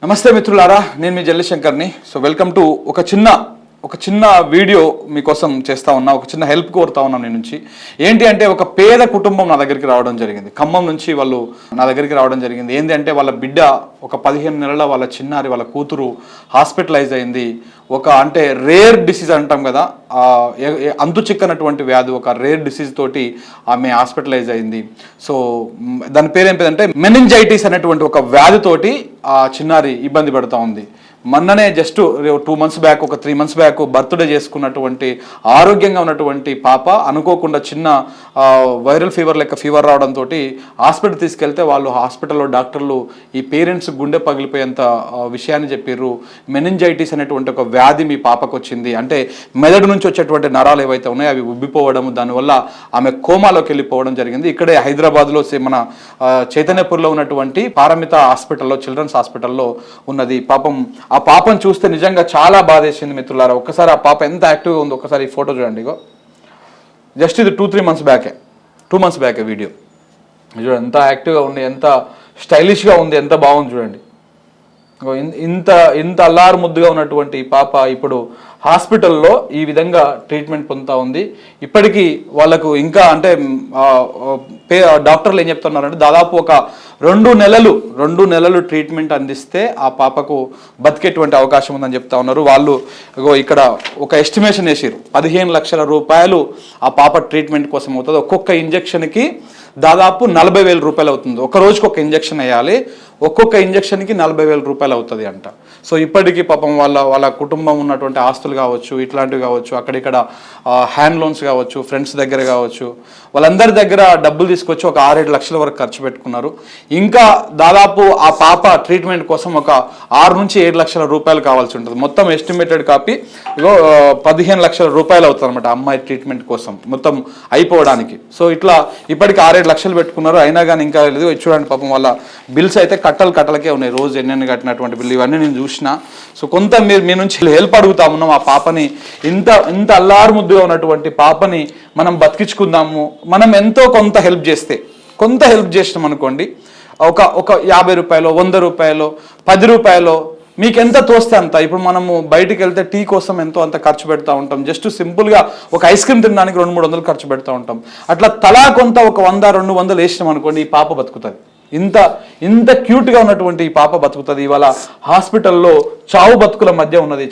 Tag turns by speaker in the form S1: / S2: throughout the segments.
S1: నమస్తే మిత్రులారా, నేను మీ జల్లిశంకర్ని. సో వెల్కమ్ టు ఒక చిన్న వీడియో మీకోసం చేస్తా ఉన్నా. ఒక చిన్న హెల్ప్ కోరుతా ఉన్నా నేను నుంచి. ఏంటి అంటే ఒక పేద కుటుంబం నా దగ్గరికి రావడం జరిగింది. ఖమ్మం నుంచి వాళ్ళు నా దగ్గరికి రావడం జరిగింది. ఏంటి అంటే వాళ్ళ బిడ్డ ఒక 15 నెలల వాళ్ళ చిన్నారి వాళ్ళ కూతురు హాస్పిటలైజ్ అయింది. అంటే రేర్ డిసీజ్ అంటాం కదా, అంతు చిక్కనటువంటి వ్యాధి, ఒక రేర్ డిసీజ్ తోటి ఆమె హాస్పిటలైజ్ అయింది. సో దాని పేరు ఏం పేరంటే మెనింజైటిస్ అనేటువంటి ఒక వ్యాధితోటి ఆ చిన్నారి ఇబ్బంది పడుతూ ఉంది. మొన్ననే జస్ట్ 2 months బ్యాక్, ఒక 3 months బ్యాక్ బర్త్డే చేసుకున్నటువంటి ఆరోగ్యంగా ఉన్నటువంటి పాప అనుకోకుండా చిన్న వైరల్ ఫీవర్ లెక్క ఫీవర్ రావడంతో హాస్పిటల్ తీసుకెళ్తే వాళ్ళు హాస్పిటల్లో డాక్టర్లు ఈ పేరెంట్స్ గుండె పగిలిపోయేంత విషయాన్ని చెప్పారు. మెనింజైటిస్ అనేటువంటి ఒక వ్యాధి మీ పాపకు వచ్చింది. అంటే మెదడు నుంచి వచ్చేటువంటి నరాలు ఏవైతే ఉన్నాయో అవి ఉబ్బిపోవడం, దానివల్ల ఆమె కోమాలోకి వెళ్ళిపోవడం జరిగింది. ఇక్కడే హైదరాబాద్లో మన చైతన్యపూర్లో ఉన్నటువంటి పారమిత హాస్పిటల్లో, చిల్డ్రన్స్ హాస్పిటల్లో ఉన్నది. పాపం ఆ పాపను చూస్తే నిజంగా చాలా బాధేసింది మిత్రులారా. ఒక్కసారి ఆ పాప ఎంత యాక్టివ్గా ఉందో ఒకసారి ఈ ఫోటో చూడండి. ఇగో జస్ట్ ఇది 2-3 months బ్యాకే, 2 months బ్యాకే వీడియో. చూడండి ఎంత యాక్టివ్గా ఉంది, ఎంత స్టైలిష్గా ఉంది, ఎంత బాగుంది చూడండి. ఇంత అల్లారు ముద్దుగా ఉన్నటువంటి పాప ఇప్పుడు హాస్పిటల్లో ఈ విధంగా ట్రీట్మెంట్ పొందుతూ ఉంది. ఇప్పటికీ వాళ్ళకు ఇంకా అంటే డాక్టర్లు ఏం చెప్తున్నారంటే దాదాపు ఒక 2 నెలలు ట్రీట్మెంట్ అందిస్తే ఆ పాపకు బతికేటువంటి అవకాశం ఉందని చెప్తా ఉన్నారు వాళ్ళు. ఇక్కడ ఒక ఎస్టిమేషన్ వేసారు, 15 లక్షల రూపాయలు ఆ పాప ట్రీట్మెంట్ కోసం అవుతుంది. ఒక్కొక్క ఇంజక్షన్కి దాదాపు 40,000 రూపాయలు అవుతుంది. ఒక రోజుకి ఒక ఇంజక్షన్ వేయాలి, ఒక్కొక్క ఇంజక్షన్కి 40,000 రూపాయలు అవుతుంది అంట. సో ఇప్పటికీ పాపం వాళ్ళ కుటుంబం ఉన్నటువంటి ఆస్తులు కావచ్చు, ఇట్లాంటివి కావచ్చు, అక్కడిక్కడ హ్యాండ్ లోన్స్ కావచ్చు, ఫ్రెండ్స్ దగ్గర కావచ్చు, వాళ్ళందరి దగ్గర డబ్బులు తీసుకొచ్చి ఒక 6-7 లక్షల వరకు ఖర్చు పెట్టుకున్నారు. ఇంకా దాదాపు ఆ పాప ట్రీట్మెంట్ కోసం ఒక 6 నుంచి 7 లక్షల రూపాయలు కావాల్సి ఉంటుంది. మొత్తం ఎస్టిమేటెడ్ కాపీ 15 లక్షల రూపాయలు అవుతుంది అనమాట అమ్మాయి ట్రీట్మెంట్ కోసం మొత్తం అయిపోవడానికి. సో ఇట్లా ఇప్పటికి 6-7 లక్షలు పెట్టుకున్నారు. అయినా కానీ ఇంకా లేదు. చూడండి పాపం వాళ్ళ బిల్స్ అయితే కట్టలకే ఉన్నాయి. రోజు ఎన్నెన్ని కట్టినటువంటి బిల్లు ఇవన్నీ నేను చూసిన. సో కొంత మీ నుంచి హెల్ప్ అడుగుతా ఉన్నాం. ఆ పాపని ఇంత అల్లారు ముద్దుగా ఉన్నటువంటి పాపని మనం బతికించుకుందాము. మనం ఎంతో కొంత హెల్ప్ చేసినాం అనుకోండి, ఒక 50 రూపాయలు, 100 రూపాయలు, 10 రూపాయలు, మీకు ఎంత తోస్తే అంత. ఇప్పుడు మనము బయటికి వెళ్తే టీ కోసం ఎంతో అంత ఖర్చు పెడతా ఉంటాం. జస్ట్ సింపుల్గా ఒక ఐస్ క్రీమ్ తినడానికి 200-300 ఖర్చు పెడతా ఉంటాం. అట్లా తలా కొంత ఒక 100-200 వేసినాం అనుకోండి, ఈ పాప బతుకుతుంది. ఇంత క్యూట్గా ఉన్నటువంటి ఈ పాప బతుకుతుంది. ఇవాళ హాస్పిటల్లో చావు బతుకుల మధ్య ఉన్నది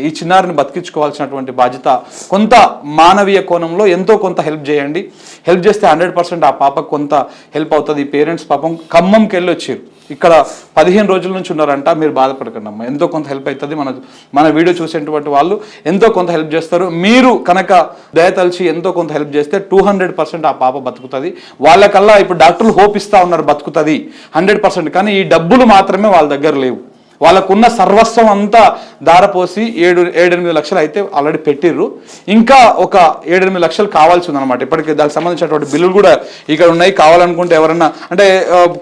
S1: ఈ చిన్నారిని బతికించుకోవాల్సినటువంటి బాధ్యత. కొంత మానవీయ కోణంలో ఎంతో కొంత హెల్ప్ చేయండి. హెల్ప్ చేస్తే 100% ఆ పాపకు కొంత హెల్ప్ అవుతుంది. పేరెంట్స్ పాపం ఖమ్మంకి వెళ్ళి వచ్చారు, ఇక్కడ 15 రోజుల నుంచి ఉన్నారంట. మీరు బాధపడకండి అమ్మ, ఎంతో కొంత హెల్ప్ అవుతుంది. మన వీడియో చూసేటువంటి వాళ్ళు ఎంతో కొంత హెల్ప్ చేస్తారు. మీరు కనుక దయతలిచి ఎంతో కొంత హెల్ప్ చేస్తే 200% ఆ పాప బతుకుతుంది. వాళ్ళకల్లా ఇప్పుడు డాక్టర్లు హోప్ ఇస్తా ఉన్నారు బతుకుతుంది 100%. కానీ ఈ డబ్బులు మాత్రమే వాళ్ళ దగ్గర లేవు. వాళ్ళకున్న సర్వస్వం అంతా దారపోసి 7-8 లక్షలు అయితే ఆల్రెడీ పెట్టిర్రు. ఇంకా ఒక 7-8 లక్షలు కావాల్సి ఉందన్నమాట. ఇప్పటికీ దానికి సంబంధించినటువంటి బిల్లులు కూడా ఇక్కడ ఉన్నాయి. కావాలనుకుంటే ఎవరన్నా అంటే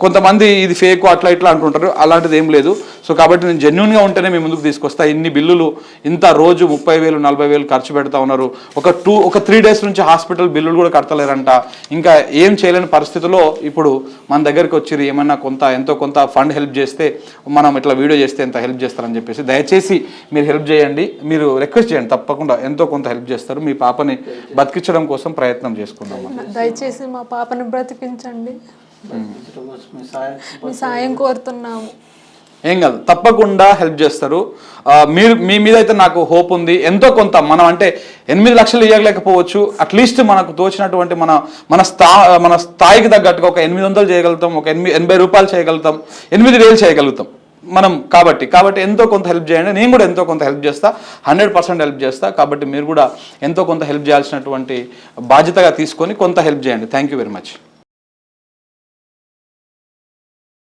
S1: కొంతమంది ఇది ఫేక్ అట్లా ఇట్లా అంటుంటారు, అలాంటిది ఏం లేదు. సో కాబట్టి నేను జెన్యున్గా ఉంటేనే మీ ముందుకు తీసుకొస్తా. ఇన్ని బిల్లులు ఇంత రోజు 30,000-40,000 ఖర్చు పెడతా ఉన్నారు. ఒక 3 days నుంచి హాస్పిటల్ బిల్లులు కూడా కడతలేరంట. ఇంకా ఏం చేయలేని పరిస్థితిలో ఇప్పుడు మన దగ్గరికి వచ్చి ఏమన్నా ఎంతో కొంత ఫండ్ హెల్ప్ చేస్తే, మనం ఇట్లా వీడియో చేస్తే ఎంత హెల్ప్ చేస్తారని చెప్పేసి దయచేసి మీరు హెల్ప్ చేయండి. మీరు రిక్వెస్ట్ చేయండి, తప్పకుండా ఎంతో కొంత హెల్ప్ చేస్తారు. మీ పాపని బతికించడం కోసం ప్రయత్నం చేసుకుందాం. దయచేసి
S2: మా పాపని బ్రతికించండి, మీ సాయం కోరుతున్నాము.
S1: ఏం కాదు, తప్పకుండా హెల్ప్ చేస్తారు. మీ మీద అయితే నాకు హోప్ ఉంది. ఎంతో కొంత మనం అంటే 8 లక్షలు ఇవ్వలేకపోవచ్చు, అట్లీస్ట్ మనకు తోచినటువంటి మన స్థాయికి తగ్గట్టుగా ఒక 800 చేయగలుగుతాం, ఒక 80 రూపాయలు చేయగలుగుతాం, 8,000 చేయగలుగుతాం మనం. కాబట్టి ఎంతో కొంత హెల్ప్ చేయండి. నేను కూడా ఎంతో కొంత హెల్ప్ చేస్తా, 100% హెల్ప్ చేస్తా. కాబట్టి మీరు కూడా ఎంతో కొంత హెల్ప్ చేయాల్సినటువంటి బాధ్యతగా తీసుకొని కొంత హెల్ప్ చేయండి. Thank you very much.